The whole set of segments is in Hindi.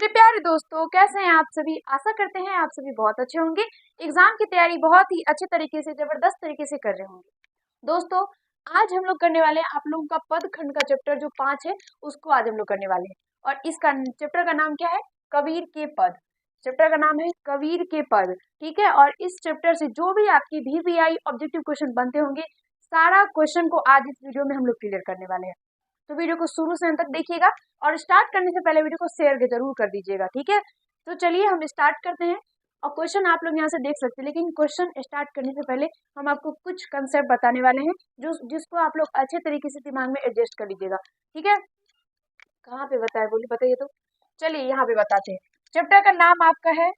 मेरे प्यारे दोस्तों, कैसे हैं आप सभी। आशा करते हैं आप सभी बहुत अच्छे होंगे। एग्जाम की तैयारी बहुत ही अच्छे तरीके से, जबरदस्त तरीके से कर रहे होंगे। दोस्तों, आज हम लोग करने वाले हैं आप लोगों का पद खंड का चैप्टर जो 5 है, उसको आज हम लोग करने वाले हैं। और इसका चैप्टर का नाम क्या है? कबीर के पद। चैप्टर का नाम है कबीर के पद। ठीक है। और इस चैप्टर से जो भी आपके VVI ऑब्जेक्टिव क्वेश्चन बनते होंगे, सारा क्वेश्चन को आज इस वीडियो में हम लोग क्लियर करने वाले हैं। तो वीडियो को शुरू से अंत तक देखिएगा और स्टार्ट करने से पहले वीडियो को शेयर जरूर कर दीजिएगा। ठीक है। तो चलिए हम स्टार्ट करते हैं। और क्वेश्चन आप लोग यहाँ से देख सकते हैं, लेकिन क्वेश्चन स्टार्ट करने से पहले हम आपको कुछ कंसेप्ट बताने वाले हैं जिसको आप लोग अच्छे तरीके से दिमाग में एडजस्ट कर लीजिएगा। ठीक है। कहाँ पे बताए बोलिए, बताइए तो। चलिए यहाँ पे बताते हैं। चैप्टर का नाम आपका है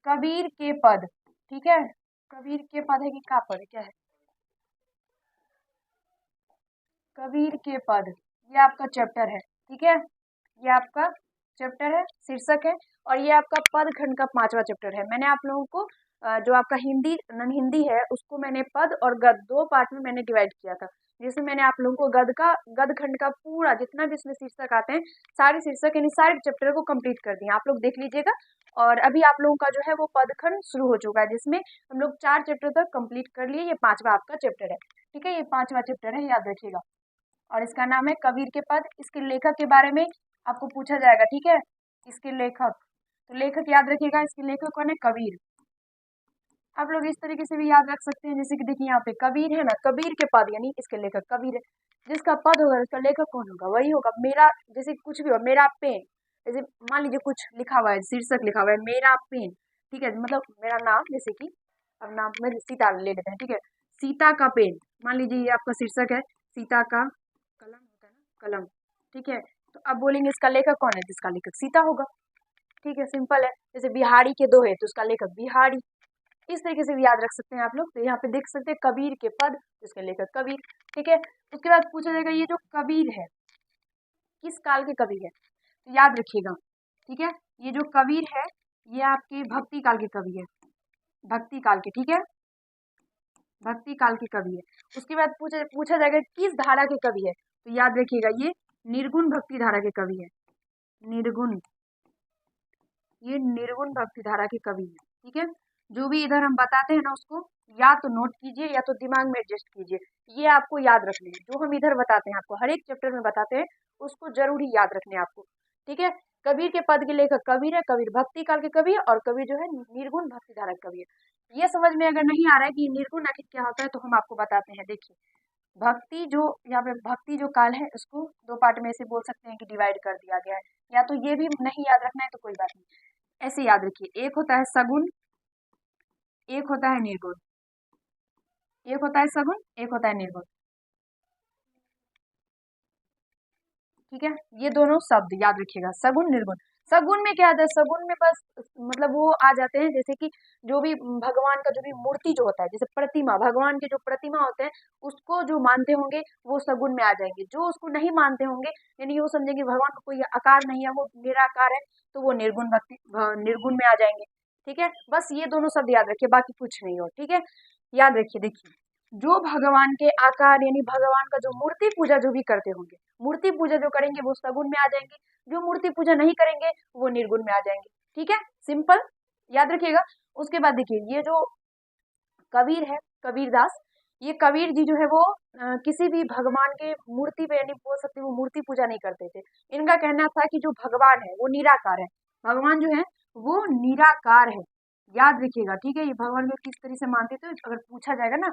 कबीर के पद। ठीक है। कबीर के पद है कि का पद, क्या है? कबीर के पद, ये आपका चैप्टर है। ठीक है। ये आपका चैप्टर है, शीर्षक है। और ये आपका पद खंड का 5वां चैप्टर है। मैंने आप लोगों को जो आपका हिंदी नन हिंदी है, उसको मैंने पद और गद 2 पार्ट में मैंने डिवाइड किया था, जिसमें मैंने आप लोगों को गद खंड का पूरा जितना भी इसमें शीर्षक आते हैं, सारे शीर्षक यानी सारे चैप्टर को कंप्लीट कर दिए। आप लोग देख लीजिएगा। और अभी आप लोगों का जो है वो पद खंड शुरू हो चुका है, जिसमें हम लोग 4 चैप्टर तक कंप्लीट कर लिए। ये 5वां आपका चैप्टर है। ठीक है। ये 5वां चैप्टर है, याद रखिएगा। और इसका नाम है कबीर के पद। इसके लेखक के बारे में आपको पूछा जाएगा। ठीक है। इसके लेखक, तो लेखक याद रखिएगा, इसके लेखक कौन है? कबीर। आप लोग इस तरीके से भी याद रख सकते हैं, जैसे कि देखिए यहाँ पे कबीर है ना, कबीर के पद यानी इसके लेखक कबीर है। जिसका पद होगा उसका लेखक कौन होगा? वही होगा। मेरा, जैसे कुछ भी हो, मेरा पेन, जैसे मान लीजिए कुछ लिखा हुआ है, शीर्षक लिखा हुआ है मेरा पेन। ठीक है। मतलब मेरा नाम, जैसे कि अब नाम में सीता ले लेते हैं। ठीक है। सीता का पेन, मान लीजिए ये आपका शीर्षक है। सीता का कलम होता है ना, कलम। ठीक है। तो अब बोलेंगे इसका लेखक कौन है? जिसका लेखक सीता होगा। ठीक है। सिंपल है। जैसे बिहारी के 2 है तो उसका लेखक बिहारी। इस तरीके से भी याद रख सकते हैं आप लोग। तो यहाँ पे देख सकते हैं कबीर के पद, इसके लेखक कबीर। ठीक है। उसके बाद पूछा जाएगा ये जो कबीर है किस काल के कबीर है, तो याद रखिएगा। ठीक है। ये जो कबीर है ये आपके भक्ति काल के कवि है। भक्ति काल के। ठीक है। भक्ति काल के कवि है। उसके बाद पूछा जाएगा किस धारा के कवि है, तो याद रखिएगा ये निर्गुण भक्ति धारा के कवि है। निर्गुण, ये निर्गुण भक्ति धारा के कवि है। ठीक है। जो भी इधर हम बताते हैं ना, उसको या तो नोट कीजिए या तो दिमाग में एडजस्ट कीजिए। ये आपको याद रखने हैं, जो हम इधर बताते हैं, आपको हर एक चैप्टर में बताते हैं, उसको जरूरी याद रखने हैं आपको। ठीक है। कबीर के पद के लेखक कबीर है। कबीर भक्ति काल के कवि है और कबीर जो है निर्गुण भक्ति धारा के कवि है। ये समझ में अगर नहीं आ रहा है कि निर्गुण आखिर क्या होता है, तो हम आपको बताते हैं। देखिए, भक्ति जो यहाँ पे भक्ति जो काल है, उसको 2 पार्ट में से बोल सकते हैं कि डिवाइड कर दिया गया है। या तो ये भी नहीं याद रखना है तो कोई बात नहीं, ऐसे याद रखिए। एक होता है सगुन, एक होता है निर्गुण। एक होता है सगुन, एक होता है निर्गुण। ठीक है। ये दोनों शब्द याद रखिएगा, सगुन निर्गुण। सगुन में क्या आता है? सगुन में बस मतलब वो आ जाते हैं, जैसे कि जो भी भगवान का जो भी मूर्ति जो होता है, जैसे प्रतिमा, भगवान के जो प्रतिमा होते हैं, उसको जो मानते होंगे वो सगुन में आ जाएंगे। जो उसको नहीं मानते होंगे, यानी वो समझेंगे भगवान का कोई आकार नहीं है, वो निराकार है, तो वो निर्गुण भक्ति निर्गुण में आ जाएंगे। ठीक है। बस ये दोनों शब्द याद रखिए, बाकी कुछ नहीं हो। ठीक है। याद रखिए। देखिए, जो भगवान के आकार यानी भगवान का जो मूर्ति पूजा जो भी करते होंगे, मूर्ति पूजा जो करेंगे वो सगुन में आ जाएंगे। जो मूर्ति पूजा नहीं करेंगे वो निर्गुण में आ जाएंगे। ठीक है। सिंपल, याद रखिएगा। उसके बाद देखिए, ये जो कबीर है, कबीरदास, ये कबीर जी जो है वो किसी भी भगवान के मूर्ति पे यानी बोल सकते हैं वो मूर्ति पूजा नहीं करते थे। इनका कहना था कि जो भगवान है वो निराकार है। भगवान जो है वो निराकार है। याद रखिएगा। ठीक है। ये भगवान को किस तरह से मानते थे, अगर पूछा जाएगा ना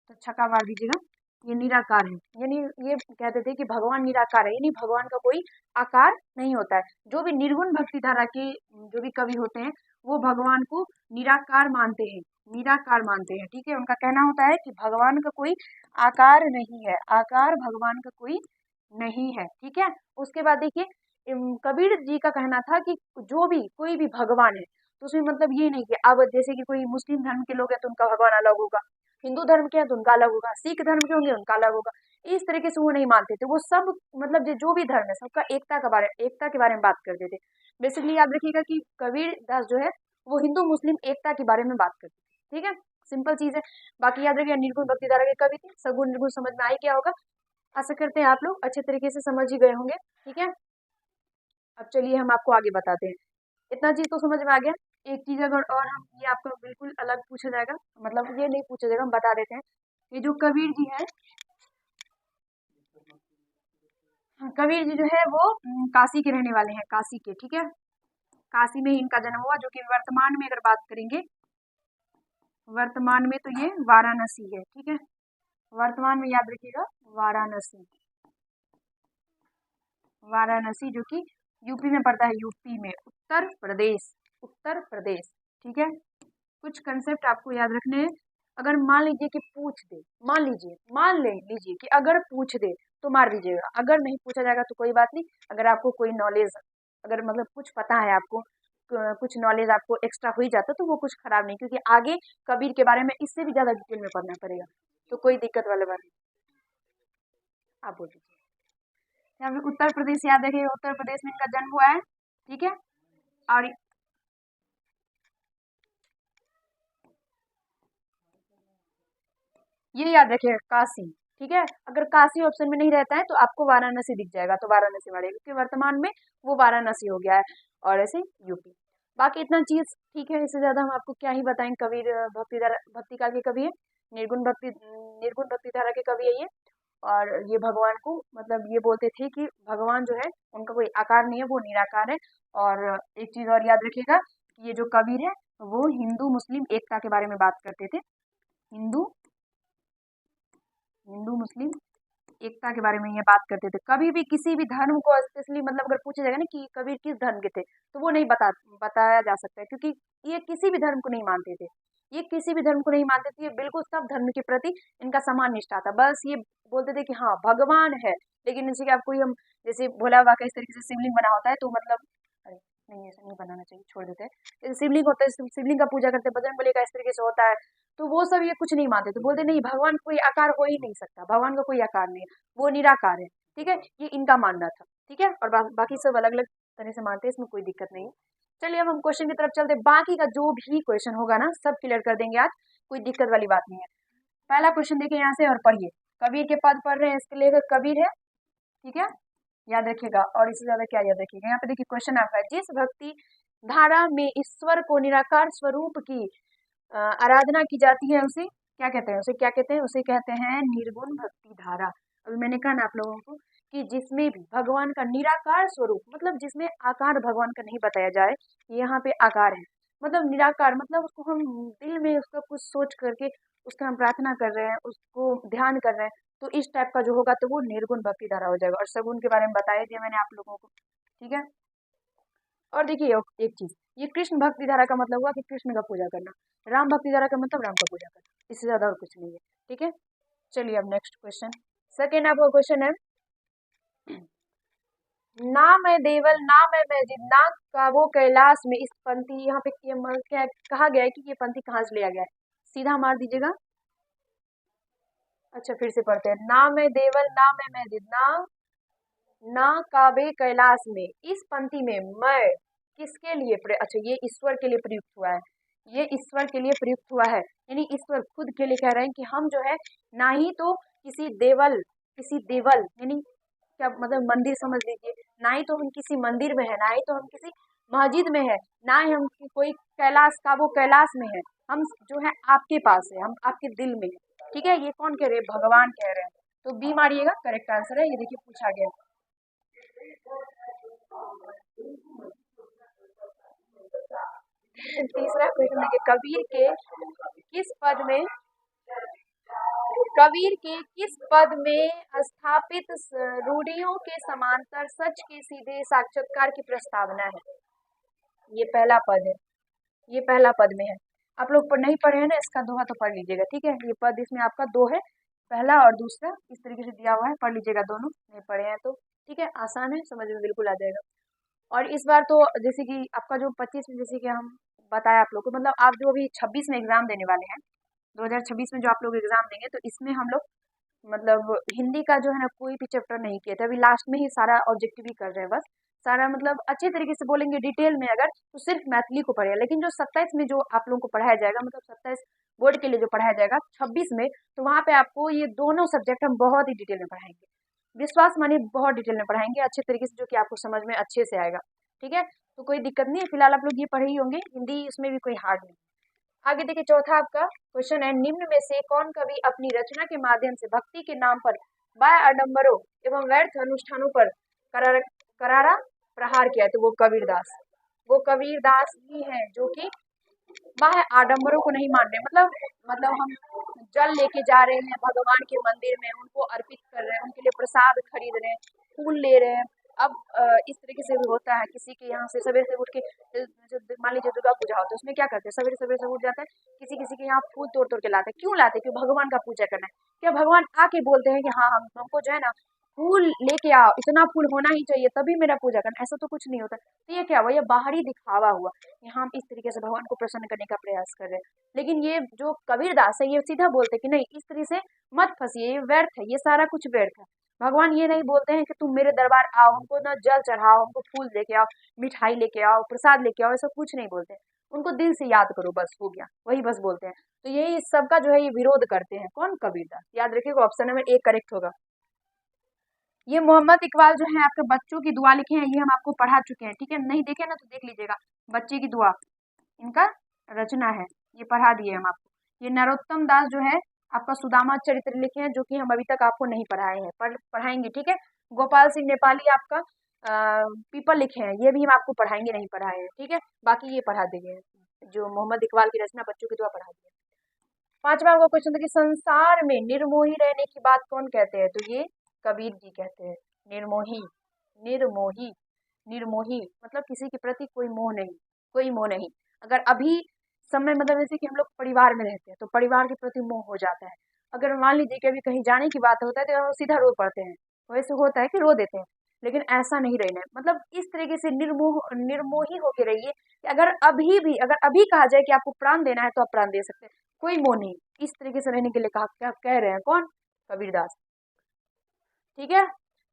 तो छक्का मार दीजिएगा। ये निराकार है, यानी ये कहते थे कि भगवान निराकार है, यानी भगवान का कोई आकार नहीं होता है। जो भी निर्गुण भक्ति धारा के जो भी कवि होते हैं, वो भगवान को निराकार मानते हैं, निराकार मानते हैं। ठीक है। उनका कहना होता है कि भगवान का कोई आकार नहीं है, आकार भगवान का कोई नहीं है। ठीक है। उसके बाद देखिए, कबीर जी का कहना था कि जो भी कोई भी भगवान है, तो उसमें मतलब ये नहीं कि अब जैसे कि कोई मुस्लिम धर्म के लोग हैं तो उनका भगवान अलग होगा, हिंदू धर्म के हैं तो उनका अलग होगा, सिख धर्म के होंगे उनका अलग होगा। इस तरीके से वो नहीं मानते थे। वो सब मतलब जो भी धर्म है सबका एकता के बारे में बात करते थे। बेसिकली याद रखिएगा कि कबीर दास जो है वो हिंदू मुस्लिम एकता के बारे में बात करते थे। ठीक है। सिंपल चीज है। बाकी याद रखिएगा, निर्गुण भक्ति धारा के कवि थे। सगुण निर्गुण समझ में आई क्या होगा? आशा करते हैं आप लोग अच्छे तरीके से समझ ही गए होंगे। ठीक है। अब चलिए हम आपको आगे बताते हैं। इतना चीज़ तो समझ में आ गया। एक चीज़ अगर और हम ये आपका बिल्कुल अलग पूछा जाएगा, मतलब ये नहीं पूछा जाएगा, हम बता देते हैं। ये जो कबीर जी है, कबीर जी जो है वो काशी के रहने वाले हैं, काशी के, ठीक है। काशी में ही इनका जन्म हुआ, जो कि वर्तमान में अगर बात करेंगे, वर्तमान में तो ये वाराणसी है, ठीक है। वर्तमान में याद रखिएगा वाराणसी, वाराणसी जो कि यूपी में पड़ता है, यूपी में, उत्तर प्रदेश, उत्तर प्रदेश, ठीक है। कुछ कंसेप्ट आपको याद रखने हैं। अगर मान लीजिए कि पूछ दे, मान ले लीजिए कि अगर पूछ दे तो मार दीजिएगा, अगर नहीं पूछा जाएगा तो कोई बात नहीं। अगर आपको कोई नॉलेज, अगर मतलब कुछ पता है आपको, कुछ नॉलेज आपको एक्स्ट्रा हो ही जाता तो वो कुछ खराब नहीं, क्योंकि आगे कबीर के बारे में इससे भी ज्यादा डिटेल में पढ़ना पड़ेगा, तो कोई दिक्कत वाली बात नहीं। आप बोल दीजिए। यहाँ पे उत्तर प्रदेश याद रखिएगा, उत्तर प्रदेश में इनका जन्म हुआ है, ठीक है। और ये याद रखिएगा काशी, ठीक है। अगर काशी ऑप्शन में नहीं रहता है तो आपको वाराणसी दिख जाएगा, तो वाराणसी वाले, क्योंकि वर्तमान में वो वाराणसी हो गया है, और ऐसे यूपी। बाकी इतना चीज ठीक है, इससे ज्यादा हम आपको क्या ही बताएं। कबीर भक्ति धारा, भक्ति काल के कवि है, निर्गुण भक्ति धारा के कवि है ये। और ये भगवान को मतलब ये बोलते थे कि भगवान जो है उनका कोई आकार नहीं है, वो निराकार है। और एक चीज और याद रखिएगा, ये जो कबीर है वो हिंदू मुस्लिम एकता के बारे में बात करते थे, हिंदू हिंदू मुस्लिम एकता के बारे में ये बात करते थे। कभी भी किसी भी धर्म को स्पेशली, मतलब अगर पूछा जाएगा ना कि कबीर किस धर्म के थे, तो वो नहीं बताया जा सकता है, क्योंकि ये किसी भी धर्म को नहीं मानते थे, ये किसी भी धर्म को नहीं मानते थे, ये बिल्कुल सब धर्म के प्रति इनका समान निष्ठा था। बस ये बोलते थे कि हाँ भगवान है, लेकिन जैसे कि आपको हम, जैसे भोला बाबा का इस तरीके से शिवलिंग बना होता है, तो मतलब अरे नहीं, ऐसा नहीं बनाना चाहिए, छोड़ देते हैं। जैसे शिवलिंग होता है, शिवलिंग का पूजा करते हैं, बजरंगबली का इस तरीके से होता है, तो वो सब ये कुछ नहीं मानते, तो बोलते नहीं भगवान कोई आकार हो ही नहीं सकता, भगवान का कोई आकार नहीं है, वो निराकार है, ठीक है। ये इनका मानना था, ठीक है। और बाकी सब अलग अलग तरह से मानते हैं, इसमें कोई दिक्कत नहीं है। चलिए अब हम क्वेश्चन की तरफ चलते हैं। बाकी का जो भी क्वेश्चन होगा ना सब क्लियर कर देंगे आज, कोई दिक्कत वाली बात नहीं है। पहला क्वेश्चन देखिए यहाँ से और पढ़िए। कबीर के पद पढ़ रहे हैं, इसके लेकर कबीर है, ठीक है, याद रखिएगा। और इससे ज्यादा क्या याद रखिएगा, यहाँ पे देखिए क्वेश्चन आपका है, जिस भक्ति धारा में ईश्वर को निराकार स्वरूप की आराधना की जाती है उसे क्या कहते हैं, उसे क्या कहते हैं, उसे कहते हैं निर्गुण भक्ति धारा। अभी मैंने कहा ना आप लोगों को कि जिसमें भी भगवान का निराकार स्वरूप, मतलब जिसमें आकार भगवान का नहीं बताया जाए, यहाँ पे आकार है, मतलब निराकार, मतलब उसको हम दिल में उसका कुछ सोच करके उसका हम प्रार्थना कर रहे हैं, उसको ध्यान कर रहे हैं, तो इस टाइप का जो होगा तो वो निर्गुण भक्ति धारा हो जाएगा। और सगुण के बारे में बताया दिया मैंने आप लोगों को, ठीक है। और देखिए एक चीज, ये कृष्ण भक्ति धारा का मतलब हुआ कि कृष्ण का पूजा करना, राम भक्ति धारा का मतलब राम का पूजा करना, इससे ज्यादा और कुछ नहीं है, ठीक है। चलिए अब नेक्स्ट क्वेश्चन, सेकेंड आपका क्वेश्चन है, ना मैं देवल ना मैं मैजिद ना का वो कैलाश में, इस पंक्ति यहाँ पे क्या कहा गया है कि ये पंक्ति कहाँ से लिया गया है, सीधा मार दीजिएगा। अच्छा फिर से पढ़ते हैं, ना मैं देवल ना मैं मैजिद ना काबे कैलाश में, इस पंक्ति में मैं किसके लिए अच्छा ये ईश्वर के लिए प्रयुक्त हुआ है, ये ईश्वर के लिए प्रयुक्त हुआ है, यानी ईश्वर खुद के लिए कह रहे हैं कि हम जो है ना ही तो किसी देवल यानी क्या मतलब मंदिर समझ लीजिए, ना ही तो हम किसी मंदिर में है, ना ही तो हम किसी मस्जिद में है, ना ही हम कोई कैलाश का वो कैलाश में है, हम जो है आपके पास है, हम आपके दिल में है, ठीक है। ये कौन कह रहे हैं, भगवान कह रहे हैं, तो बी मारिएगा, करेक्ट आंसर है। ये देखिए पूछा गया, तीसरा क्वेश्चन देखिए, कबीर के किस पद में स्थापित रूढ़ियों के समांतर सच के सीधे साक्षात्कार की प्रस्तावना है, ये पहला पद है, ये पहला पद में है। आप लोग नहीं पढ़े हैं ना, इसका दोहा तो पढ़ लीजिएगा, ठीक है। ये पद इसमें आपका दो है, पहला और दूसरा इस तरीके से दिया हुआ है, पढ़ लीजिएगा दोनों, नहीं पढ़े हैं तो ठीक है, आसान है, समझ में बिल्कुल आ जाएगा। और इस बार तो जैसे कि आपका जो 25 में, जैसे कि हम बताया आप लोग को, मतलब आप जो अभी 26 में एग्जाम देने वाले हैं, 2026 में जो आप लोग एग्जाम देंगे, तो इसमें हम लोग मतलब हिंदी का जो है ना कोई भी चैप्टर नहीं किया था, अभी लास्ट में ही सारा ऑब्जेक्टिव ही कर रहे हैं, बस सारा मतलब अच्छे तरीके से बोलेंगे डिटेल में अगर, तो सिर्फ मैथिली को पढ़ेगा। लेकिन जो 27 में जो आप लोगों को पढ़ाया जाएगा, मतलब 27 बोर्ड के लिए जो पढ़ाया जाएगा 26 में, तो वहाँ पे आपको ये दोनों सब्जेक्ट हम बहुत ही डिटेल में पढ़ाएंगे, विश्वास मानिए बहुत डिटेल में पढ़ाएंगे अच्छे तरीके से, जो कि आपको समझ में अच्छे से आएगा। ठीक है, तो कोई दिक्कत नहीं है, फिलहाल आप लोग ये पढ़े ही होंगे, हिंदी इसमें भी कोई हार्ड नहीं। आगे देखिए, चौथा आपका क्वेश्चन है, निम्न में से कौन कवि अपनी रचना के माध्यम से भक्ति के नाम पर बाह्य आडंबरों एवं व्यर्थ अनुष्ठानों पर करारा प्रहार किया है? तो वो कबीरदास, वो कबीरदास ही है जो कि बाह्य आडंबरों को नहीं मान रहे। मतलब हम जल लेके जा रहे हैं भगवान के मंदिर में, उनको अर्पित कर रहे हैं, उनके लिए प्रसाद खरीद रहे हैं, फूल ले रहे हैं। अब इस तरीके से भी होता है, किसी के यहाँ से सवेरे से उठ के, मान लीजिए दुर्गा पूजा होता है, उसमें क्या करते हैं, सवेरे सवेरे से उठ जाते हैं, किसी किसी के यहाँ फूल तोड़ तोड़ के लाते हैं। क्यों लाते हैं? क्यों? भगवान का पूजा करना है। क्या भगवान आके बोलते हैं कि हाँ हमको जो है ना फूल लेके आओ, इतना फूल होना ही चाहिए तभी मेरा पूजा करना? ऐसा तो कुछ नहीं होता। तो ये क्या हुआ? ये बाहरी दिखावा हुआ। यहाँ हम इस तरीके से भगवान को प्रसन्न करने का प्रयास कर रहे हैं। लेकिन ये जो कबीरदास है, ये सीधा बोलते हैं कि नहीं, इस तरह से मत फंसिए, ये व्यर्थ है, ये सारा कुछ व्यर्थ है। भगवान ये नहीं बोलते हैं कि तुम मेरे दरबार आओ, हमको ना जल चढ़ाओ, हमको फूल लेके आओ, मिठाई लेके आओ, प्रसाद लेके आओ, ऐसा कुछ नहीं बोलते हैं। उनको दिल से याद करो, बस हो गया, वही बस बोलते हैं। तो यही सबका जो है ये विरोध करते हैं। कौन? कबीरदास। याद रखिएगा, ऑप्शन नंबर ए करेक्ट होगा। ये मोहम्मद इकबाल जो है आपके बच्चों की दुआ लिखे हैं, ये हम आपको पढ़ा चुके हैं। ठीक है, नहीं देखे ना तो देख लीजिएगा, बच्चे की दुआ इनका रचना है, ये पढ़ा दिए हम आपको। ये नरोत्तम दास जो है आपका सुदामा चरित्र लिखे हैं, जो कि हम अभी तक आपको नहीं पढ़ाए हैं, पढ़ाएंगे। ठीक है, गोपाल सिंह नेपाली आपका पीपल लिखे हैं, ये भी हम आपको पढ़ाएंगे, नहीं पढ़ाए हैं। ठीक है, बाकी ये पढ़ा दिए, जो मोहम्मद इकबाल की रचना बच्चों की दुआ पढ़ा दिए। पांचवा आपका क्वेश्चन था कि संसार में निर्मोही रहने की बात कौन कहते हैं? तो ये कबीर जी कहते हैं। निर्मोही, निर्मोही, निर्मोही मतलब किसी के प्रति कोई मोह नहीं, कोई मोह नहीं। अगर अभी समय मतलब जैसे कि हम लोग परिवार में रहते हैं तो परिवार के प्रति मोह हो जाता है। अगर मान लीजिए कि अभी कहीं जाने की बात होता है तो हम सीधा रो पड़ते हैं, वैसे होता है कि रो देते हैं। लेकिन ऐसा नहीं रहना है, मतलब इस तरीके से निर्मोही होके रहिए कि अगर अभी कहा जाए कि आपको प्राण देना है तो आप प्राण दे सकते हैं, कोई मोह नहीं। इस तरीके से रहने के लिए कहा, क्या कह रहे हैं? कौन? कबीरदास। ठीक है,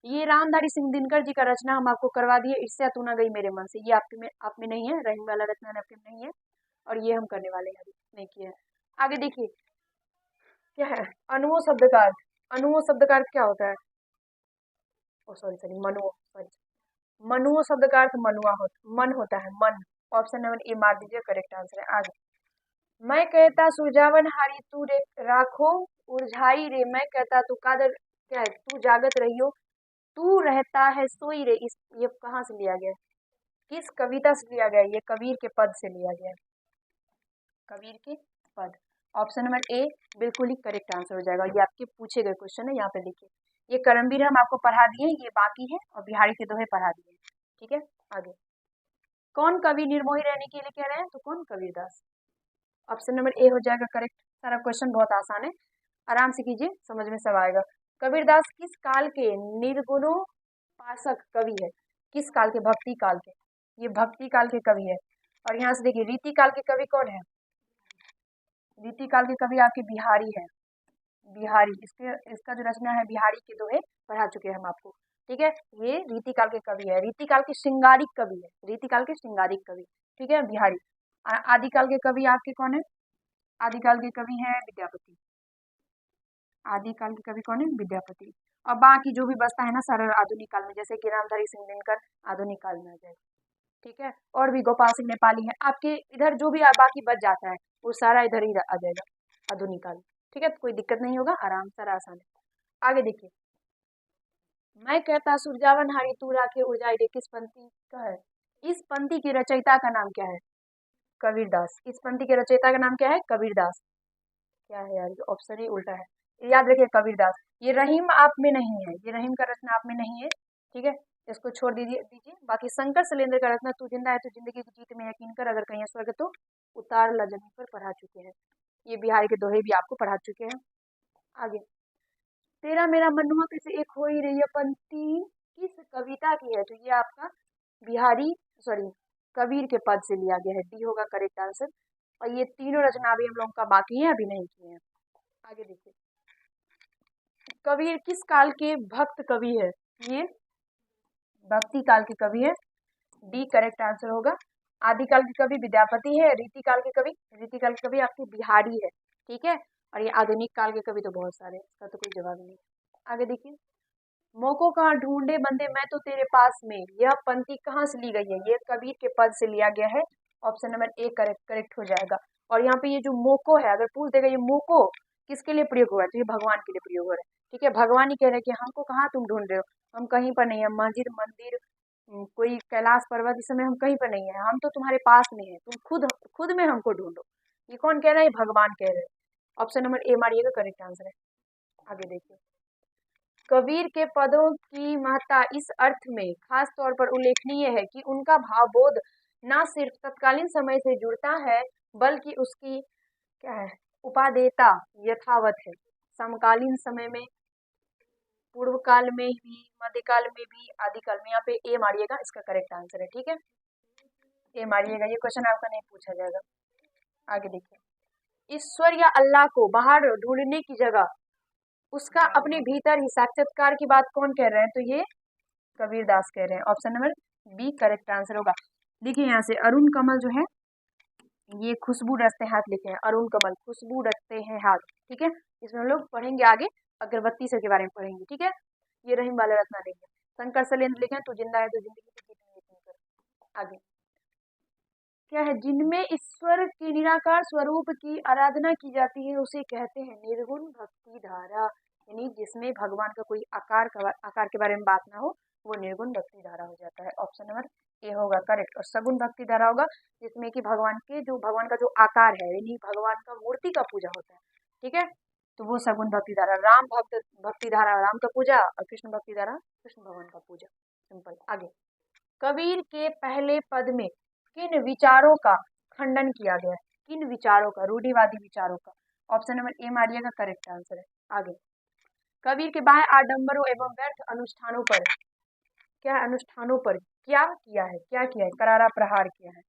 ये रामधारी सिंह दिनकर जी का रचना हम आपको करवा दिए, ईर्ष्या तू ना गई मेरे मन से। ये आप में नहीं है, रहीम वाला रचना आपके में नहीं है, और ये हम करने वाले हैं, अभी नहीं किया है। आगे देखिए क्या है, अनुओ शब्द का अर्थ। अनुओ शब्द का अर्थ क्या होता है? ओ सॉरी, मनुओ, सॉरी, मनुओ शब्द का अर्थ मन होता है, मन। ऑप्शन नंबर ए मार दीजिए, करेक्ट आंसर है। आगे, मैं कहता सुजावन हारी तू रे राखो उलझाई रे, मैं कहता तू कादर, क्या है? तू जागत रहियो, तू रहता है सोई रे। इस ये कहाँ से लिया गया है? किस कविता से लिया गया है? ये कबीर के पद से लिया गया है, कबीर के पद। ऑप्शन नंबर ए बिल्कुल ही करेक्ट आंसर हो जाएगा। ये आपके पूछे गए क्वेश्चन है, यहाँ पे लिखिए। ये करमवीर हम आपको पढ़ा दिए, ये बाकी है, और बिहारी के दोहे पढ़ा दिए। ठीक है, आगे कौन कवि निर्मोही रहने के लिए कह रहे हैं? तो कौन? कबीरदास। ऑप्शन नंबर ए हो जाएगा करेक्ट। सारा क्वेश्चन बहुत आसान है, आराम से कीजिए, समझ में सब आएगा। कबीरदास किस काल के निर्गुणों पासक कवि है? किस काल के? भक्ति काल के, ये भक्ति काल के कवि है। और यहाँ से देखिए रीति काल के कवि कौन है? रीति काल के कवि आपके बिहारी है, बिहारी। इसका जो रचना है बिहारी के दोहे पढ़ा चुके हैं हम आपको। ठीक है, ये रीति काल के कवि है, रीति काल के श्रृंगारिक कवि है, रीति काल के श्रृंगारिक कवि। ठीक है, बिहारी। आदिकाल के कवि आपके कौन है? आदिकाल के कवि है विद्यापति। आदिकाल के कवि कौन है? विद्यापति। और बाकी जो भी बचता है ना सारा आधुनिक काल में, जैसे कि रामधारी सिंह दिनकर आधुनिक काल में आ जाएगा। ठीक है, और भी गोपाल सिंह नेपाली है आपके इधर, जो भी बाकी बच जाता है वो सारा इधर ही आ जाएगा आधुनिक काल। ठीक है, तो कोई दिक्कत नहीं होगा, आराम से आसान है। आगे देखिए, मैं कहता सुरजावन हारी तू राखे उजाई रे, किस पंक्ति का है? इस पंक्ति की रचयिता का नाम क्या है? कबीरदास। इस पंक्ति के रचयिता का नाम क्या है? कबीरदास। क्या है यार, ऑप्शन ही उल्टा है, याद रखिए कबीरदास। ये रहीम आप में नहीं है, ये रहीम का रचना आप में नहीं है। ठीक है, इसको छोड़ दीजिए। बाकी शंकर शैलेंद्र का रचना तू जिंदा है तो जिंदगी की जीत में यकीन कर, अगर कहीं स्वर्ग तो उतार ला जमीन पर पढ़ा चुके हैं। ये बिहारी के दोहे भी आपको पढ़ा चुके हैं। आगे, तेरा मेरा मनुआ कैसे एक हो ही रही है पंक्ति किस कविता की है? तो ये आपका बिहारी सॉरी कबीर के पद से लिया गया है, डी होगा करेक्ट आंसर। और ये तीनों रचना अभी हम लोगों का बाकी है, अभी नहीं किए हैं। आगे देखिए, कबीर किस काल के भक्त कवि है? ये भक्ति काल के कवि है, डी करेक्ट आंसर होगा। आदिकाल के कवि विद्यापति है, रीतिकाल के कवि आपके बिहारी है। ठीक है, और ये आधुनिक काल के कवि तो बहुत सारे हैं, इसका तो कोई जवाब नहीं। आगे देखिए, मोको कहाँ ढूंढे बंदे मैं तो तेरे पास में, यह पंक्ति कहाँ से ली गई है? ये कबीर के पद से लिया गया है। ऑप्शन नंबर ए करेक्ट हो जाएगा। और यहाँ पे ये जो मोको है, अगर पूछ देगा ये मोको किसके लिए प्रयोग हुआ है, तो ये भगवान के लिए प्रयोग हो रहा है। ठीक है, भगवान ही कह रहे हैं कि हमको कहाँ तुम ढूंढ रहे हो, हम कहीं पर नहीं है, मस्जिद मंदिर कोई कैलाश पर्वत इस समय हम कहीं पर नहीं है, हम तो तुम्हारे पास में है, तुम खुद खुद में हमको ढूंढो। ये कौन कह रहा है? भगवान कह रहे हैं। ऑप्शन नंबर ए मारिएगा, करेक्ट आंसर है। आगे देखिए, कबीर के पदों की महत्ता इस अर्थ में खास तौर पर उल्लेखनीय है कि उनका भावबोध न सिर्फ तत्कालीन समय से जुड़ता है, बल्कि उसकी क्या है उपादेयता यथावत है। समकालीन समय में, पूर्व काल में भी, मध्यकाल में भी, आदिकाल में। यहाँ पे ए मारिएगा, इसका करेक्ट आंसर है। ठीक है, ए मारिएगा, ये क्वेश्चन आपका नहीं पूछा जाएगा। आगे देखिए, ईश्वर या अल्लाह को बाहर ढूंढने की जगह उसका अपने भीतर ही साक्षात्कार की बात कौन कह रहे हैं? तो ये कबीरदास कह रहे हैं। Option number B correct answer होगा। देखिए यहाँ से अरुण कमल जो है, ये खुशबू रचते हाथ लिखे हैं, अरुण कमल खुशबू रचते हैं हाथ। ठीक है, इसमें हम लोग पढ़ेंगे आगे, अगरबत्ती से के बारे में पढ़ेंगे। ठीक है, ये रहीम वाले रत्ना लिखे, शंकर शैलेंद्र लिखे तू जिंदा है तो जिंदगी की जीत नहीं कर। आगे क्या है? जिनमें ईश्वर के निराकार स्वरूप की आराधना की जाती है उसे कहते हैं निर्गुण भक्ति धारा। यानी जिसमें भगवान का कोई आकार के बारे में बात ना हो, वो निर्गुण भक्ति धारा हो जाता है। ऑप्शन नंबर ए होगा करेक्ट। और सगुण भक्ति धारा होगा जिसमें कि भगवान का जो आकार है, यानी भगवान का मूर्ति का पूजा होता है। ठीक है, तो वो सगुण भक्ति धारा। राम भक्ति धारा राम का पूजा, और कृष्ण भक्ति धारा कृष्ण भगवान का पूजा। सिंपल। आगे, कबीर के पहले पद में किन विचारों का खंडन किया गया है? किन विचारों का? रूढ़िवादी विचारों का। ऑप्शन नंबर ए मारिएगा, करेक्ट आंसर है। आगे, कबीर के बाह्य आडंबरों एवं व्यर्थ अनुष्ठानों पर क्या किया है? करारा प्रहार किया है।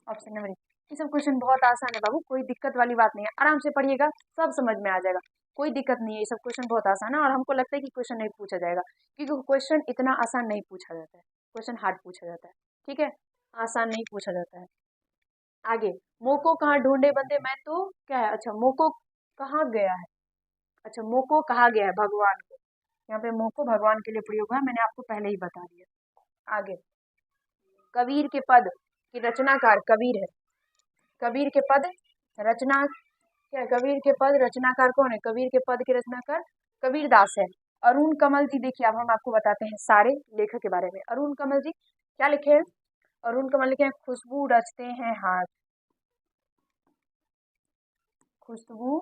ऑप्शन नंबर ए। ये सब क्वेश्चन बहुत आसान है बाबू, कोई दिक्कत वाली बात नहीं है, आराम से पढ़िएगा, सब समझ में आ जाएगा, कोई दिक्कत नहीं है। ये सब क्वेश्चन बहुत आसान है, और हमको लगता है कि क्वेश्चन नहीं पूछा जाएगा, क्योंकि क्वेश्चन इतना आसान नहीं पूछा जाता है, क्वेश्चन हार्ड पूछा जाता है। ठीक है, आसान नहीं पूछा जाता है। आगे, मोको कहाँ ढूंढे बंदे मैं तो क्या है? अच्छा, मोको कहाँ गया है? अच्छा, मोको कहा गया है भगवान को। यहाँ पे मोको भगवान के लिए प्रयोग हुआ है, मैंने आपको पहले ही बता दिया। आगे, कबीर के पद की रचनाकार कबीर है। कबीर के पद रचना क्या? कबीर के पद रचनाकार कौन है? कबीर के पद के रचनाकार कबीरदास है। अरुण कमल जी, देखिए अब हम आपको बताते हैं सारे लेखक के बारे में। अरुण कमल जी क्या लिखे हैं? अरुण कमल लिखे हैं खुशबू रचते हैं हाथ। खुशबू,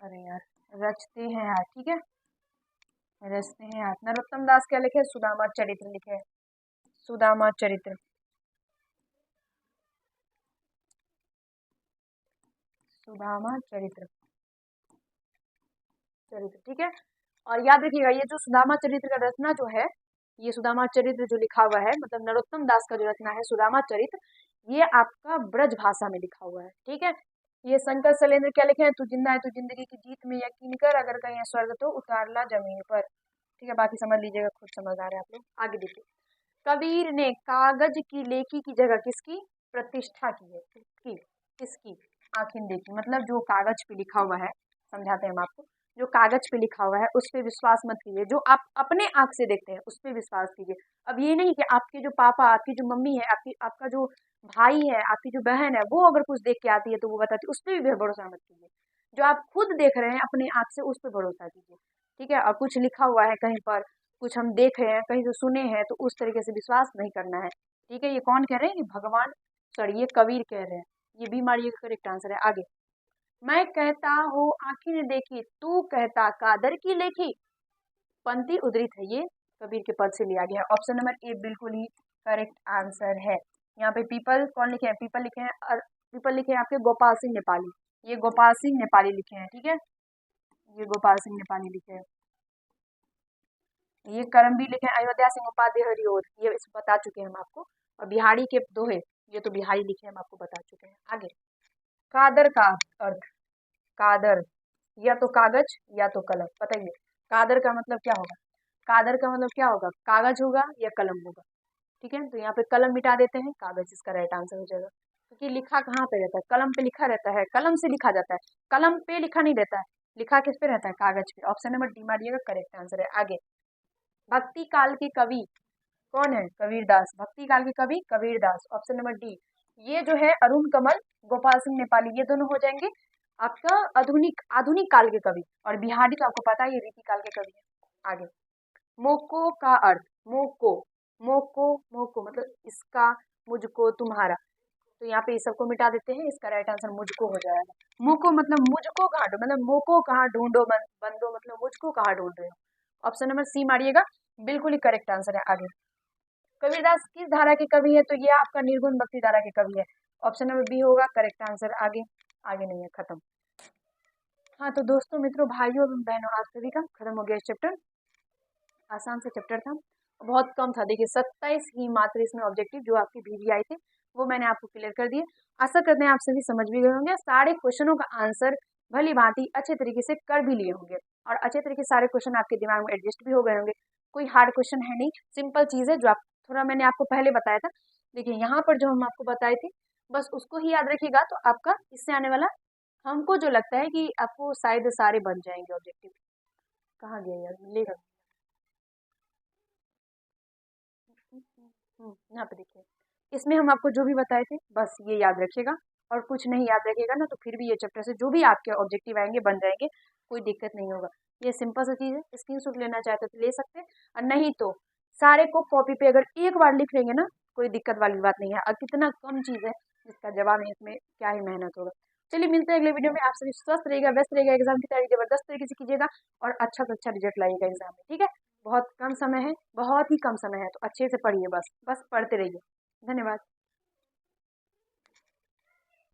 अरे यार, रचते हैं हाथ। ठीक है, रचते हैं हाथ। नरोत्तम दास क्या लिखे? सुदामा चरित्र लिखे हैं, सुदामा चरित्र। सुदामा चरित्र। ठीक है, और याद रखिएगा ये जो सुदामा चरित्र का रचना जो है, ये सुदामा चरित्र जो लिखा हुआ है, मतलब नरोत्तम दास का जो रचना है सुदामा चरित्र, ये आपका ब्रज भाषा में लिखा हुआ है। ठीक है, ये शंकर शैलेंद्र क्या लिखे हैं? तू जिंदा है तो जिंदगी की जीत में यकीन कर, अगर कहीं स्वर्ग तो उतार ला जमीन पर। ठीक है, बाकी समझ लीजिएगा, खुद समझदार है आप लोग। आगे देखिए, कबीर ने कागज की लेखी की जगह किसकी प्रतिष्ठा की है? किसकी? आखिर देखिए, मतलब जो कागज पे लिखा हुआ है, समझाते हैं हम आपको, जो कागज पे लिखा हुआ है उस पर विश्वास मत कीजिए, जो आप अपने आंख से देखते हैं उस पर विश्वास कीजिए। अब ये नहीं कि आपके जो पापा, आपकी जो मम्मी है, आपका जो भाई है, आपकी जो बहन है, वो अगर कुछ देख के आती है तो वो बताती है, उस पर भी भरोसा मत कीजिए। जो आप खुद देख रहे हैं अपने आंख से, उस पर भरोसा कीजिए। ठीक है, और कुछ लिखा हुआ है कहीं पर, कुछ हम देख रहे हैं, कहीं से सुने हैं, तो उस तरीके से विश्वास नहीं करना है। ठीक है, ये कौन कह रहे हैं? ये भगवान, सॉरी, ये कबीर कह रहे हैं। ये बीमारी का करेक्ट आंसर है। आगे, मैं कहता हूँ आँखी ने देखी, तू कहता कादर की लेखी, पंक्ति उद्धृत है, ये कबीर के पद से लिया गया है। ऑप्शन नंबर ए बिल्कुल ही करेक्ट आंसर है। यहाँ पे पीपल कौन लिखे हैं? पीपल लिखे हैं, और पीपल लिखे हैं आपके गोपाल सिंह नेपाली, ये गोपाल सिंह नेपाली लिखे हैं। ठीक है, ये गोपाल सिंह नेपाली लिखे हैं। ये करम भी लिखे हैं अयोध्या सिंह उपाध्याय हरिओद, ये बता चुके हैं हम आपको। और बिहारी के दोहे, ये तो बिहारी लिखे हम आपको बता चुके हैं। आगे, कादर का अर्थ, कादर या तो कागज या तो कलम, बताइए कादर का मतलब क्या होगा? कादर का मतलब क्या होगा? कागज होगा या कलम होगा। ठीक है, तो यहाँ पे कलम मिटा देते हैं, कागज इसका राइट आंसर हो जाएगा, क्योंकि लिखा कहाँ पे रहता है? कलम पे लिखा रहता है, कलम से लिखा जाता है, कलम पे लिखा नहीं रहता है। लिखा किस पे रहता है? कागज पे। ऑप्शन नंबर डी मारिएगा, करेक्ट आंसर है। आगे, भक्ति काल के कवि कौन है? कबीरदास। भक्ति काल के कवि कबीरदास, ऑप्शन नंबर डी। ये जो है अरुण कमल, गोपाल सिंह नेपाली, ये दोनों हो जाएंगे आपका आधुनिक आधुनिक काल के कवि। और बिहारी तो आपको पता है ये रीति काल के कवि है। आगे, मोको का अर्थ, मोको मोको मोको मतलब इसका, मुझको, तुम्हारा। तो यहाँ पे इस सबको मिटा देते हैं, इसका राइट आंसर मुझको हो जाएगा। मोको मतलब मुझको कहाँ ढूंढो, मतलब मोको कहाँ ढूंढो बंदो, मतलब मुझको कहाँ ढूंढ रहे हो। ऑप्शन नंबर सी मारिएगा, बिल्कुल ही करेक्ट आंसर है। आगे, कबीरदास किस धारा के कवि है? तो ये आपका निर्गुण भक्ति धारा के कवि है। ऑप्शन नंबर बी होगा करेक्ट आंसर। आगे, आगे नहीं है, खत्म। हाँ तो दोस्तों, मित्रों, भाइयों एवं बहनों, आप सभी का खत्म हो गया चैप्टर। आसान से चैप्टर था, बहुत कम था। देखिए 27 ही मात्र इसमें ऑब्जेक्टिव जो आपके भी आए थे वो मैंने आपको क्लियर कर दिए। आशा करते हैं आप सभी समझ भी गए होंगे, सारे क्वेश्चनों का आंसर भली भांति अच्छे तरीके से कर भी लिए होंगे और अच्छे तरीके से सारे क्वेश्चन आपके दिमाग में एडजस्ट भी हो गए होंगे। कोई हार्ड क्वेश्चन है नहीं, सिंपल चीज़ है जो आप थोड़ा मैंने आपको पहले बताया था। देखिए यहाँ पर जो हम आपको बताए थे बस उसको ही याद रखिएगा, तो आपका इससे आने वाला हमको जो लगता है कि आपको शायद सारे बन जाएंगे ऑब्जेक्टिव। कहाँ गया यार, मिलेगा। यहाँ पे देखिए, इसमें हम आपको जो भी बताए थे बस ये याद रखिएगा, और कुछ नहीं याद रखिएगा ना तो फिर भी ये चैप्टर से जो भी आपके ऑब्जेक्टिव आएंगे बन जाएंगे, कोई दिक्कत नहीं होगा। ये सिंपल सी चीज़ है, स्क्रीनशॉट लेना चाहते तो ले सकते हैं, और नहीं तो सारे को कॉपी पे अगर एक बार लिख लेंगे ना, कोई दिक्कत वाली बात नहीं है। और कितना कम चीज़ है जिसका जवाब है, इसमें क्या ही मेहनत होगा। चलिए मिलते हैं अगले वीडियो में। आप सभी स्वस्थ रहिएगा, व्यस्त रहिएगा, एग्जाम की तैयारी जबरदस्त तरीके से कीजिएगा और अच्छा से अच्छा रिजल्ट लाइएगा एग्जाम में, ठीक है। बहुत कम समय है, बहुत ही कम समय है, तो अच्छे से पढ़िए, बस बस पढ़ते रहिए। धन्यवाद।